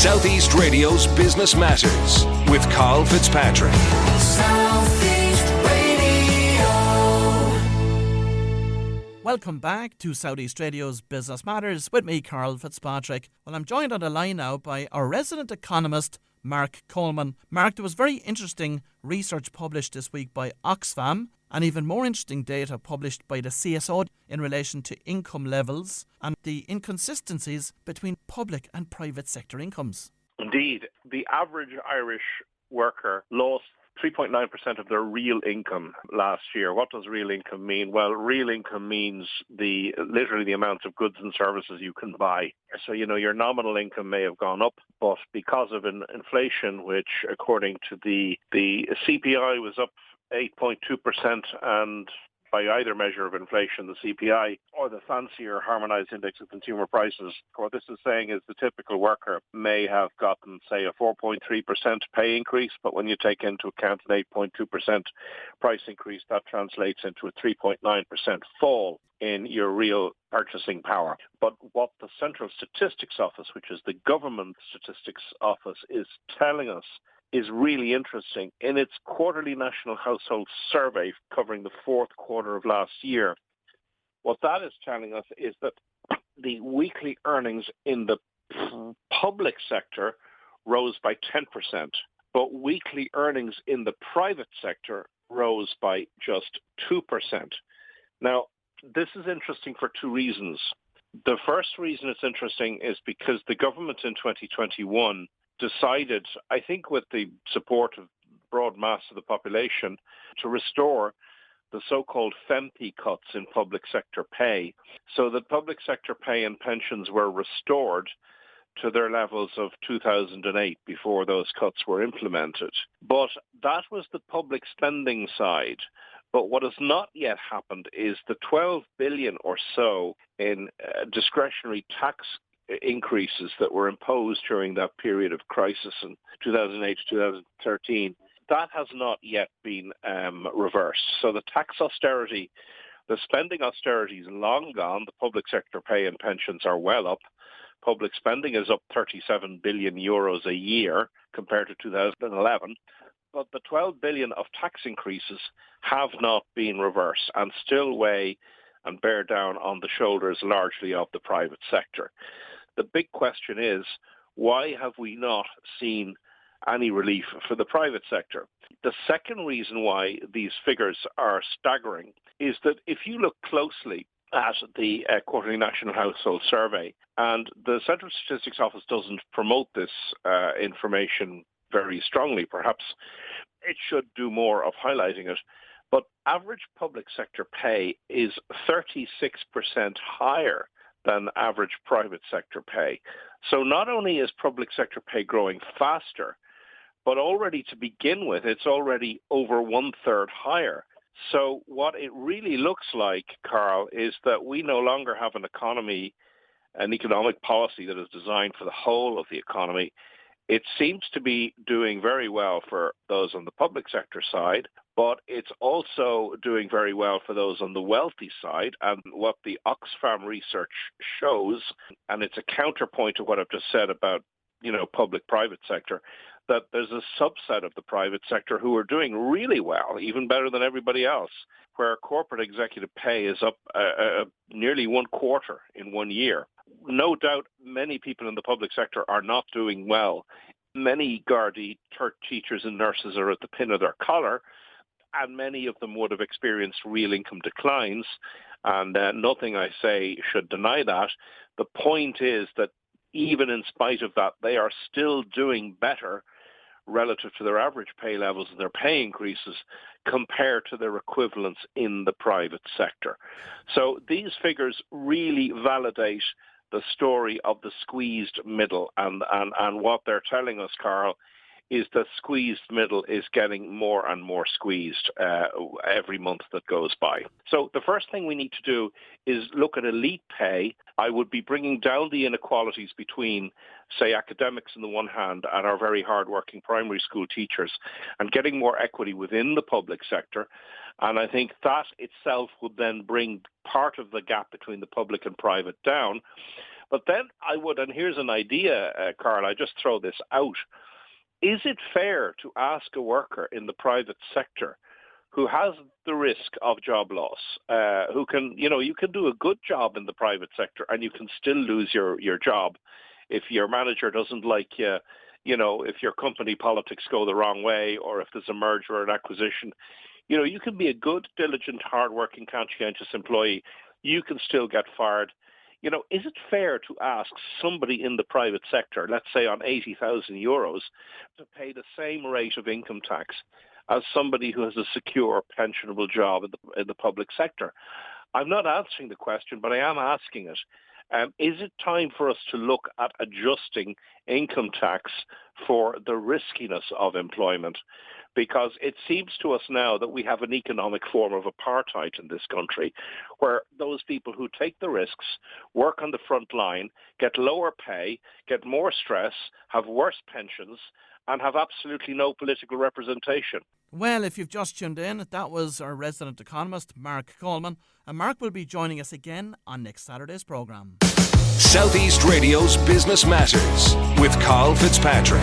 Southeast Radio's Business Matters with Karl Fitzpatrick. Southeast Radio. Welcome back to Southeast Radio's Business Matters with me, Karl Fitzpatrick. Well, I'm joined on the line now by our resident economist, Marc Coleman. Marc, there was very interesting research published this week by Oxfam and even more interesting data published by the CSO in relation to income levels and the inconsistencies between public and private sector incomes. Indeed, the average Irish worker lost 3.9% of their real income last year. What does real income mean? Well, real income means literally the amount of goods and services you can buy. So, your nominal income may have gone up, but because of inflation, which according to the CPI was up 8.2%, and by either measure of inflation, the CPI or the fancier harmonized index of consumer prices, what this is saying is the typical worker may have gotten, say, a 4.3% pay increase, but when you take into account an 8.2% price increase, that translates into a 3.9% fall in your real purchasing power. But what the Central Statistics Office, which is the government statistics office, is telling us is really interesting. In its quarterly National Household Survey covering the fourth quarter of last year, what that is telling us is that the weekly earnings in the public sector rose by 10%, but weekly earnings in the private sector rose by just 2%. Now, this is interesting for two reasons. The first reason it's interesting is because the government in 2021 decided, I think with the support of broad mass of the population, to restore the so-called FEMP cuts in public sector pay, so that public sector pay and pensions were restored to their levels of 2008 before those cuts were implemented. But that was the public spending side. But what has not yet happened is the 12 billion or so in discretionary tax increases that were imposed during that period of crisis in 2008 to 2013, that has not yet been reversed. So the tax austerity, the spending austerity is long gone. The public sector pay and pensions are well up. Public spending is up 37 billion euros a year compared to 2011. But the 12 billion of tax increases have not been reversed and still weigh and bear down on the shoulders largely of the private sector. The big question is, why have we not seen any relief for the private sector? The second reason why these figures are staggering is that if you look closely at the quarterly National Household Survey, and the Central Statistics Office doesn't promote this information very strongly, perhaps it should do more of highlighting it, but average public sector pay is 36% higher than average private sector pay. So not only is public sector pay growing faster, but already to begin with, it's already over 1/3 higher. So what it really looks like, Karl, is that we no longer have an economic policy that is designed for the whole of the economy. It seems to be doing very well for those on the public sector side, but it's also doing very well for those on the wealthy side. And what the Oxfam research shows, and it's a counterpoint to what I've just said about, public-private sector, that there's a subset of the private sector who are doing really well, even better than everybody else, where corporate executive pay is up nearly 1/4 in 1 year. No doubt many people in the public sector are not doing well. Many Gardaí teachers and nurses are at the pin of their collar, and many of them would have experienced real income declines, and nothing I say should deny that. The point is that even in spite of that, they are still doing better relative to their average pay levels and their pay increases compared to their equivalents in the private sector. So these figures really validate the story of the squeezed middle, and what they're telling us, Karl, is the squeezed middle is getting more and more squeezed every month that goes by. So the first thing we need to do is look at elite pay. I would be bringing down the inequalities between, say, academics on the one hand and our very hardworking primary school teachers, and getting more equity within the public sector. And I think that itself would then bring part of the gap between the public and private down. But then I would, and here's an idea, Karl, I just throw this out. Is it fair to ask a worker in the private sector who has the risk of job loss, who can, you can do a good job in the private sector and you can still lose your job if your manager doesn't like you, if your company politics go the wrong way or if there's a merger or an acquisition. You can be a good, diligent, hard-working, conscientious employee. You can still get fired. Is it fair to ask somebody in the private sector, let's say on €80,000, to pay the same rate of income tax as somebody who has a secure pensionable job in the public sector? I'm not answering the question, but I am asking it. Is it time for us to look at adjusting income tax for the riskiness of employment? Because it seems to us now that we have an economic form of apartheid in this country, where those people who take the risks, work on the front line, get lower pay, get more stress, have worse pensions, and have absolutely no political representation. Well, if you've just tuned in, that was our resident economist, Marc Coleman, and Marc will be joining us again on next Saturday's programme. Southeast Radio's Business Matters with Karl Fitzpatrick.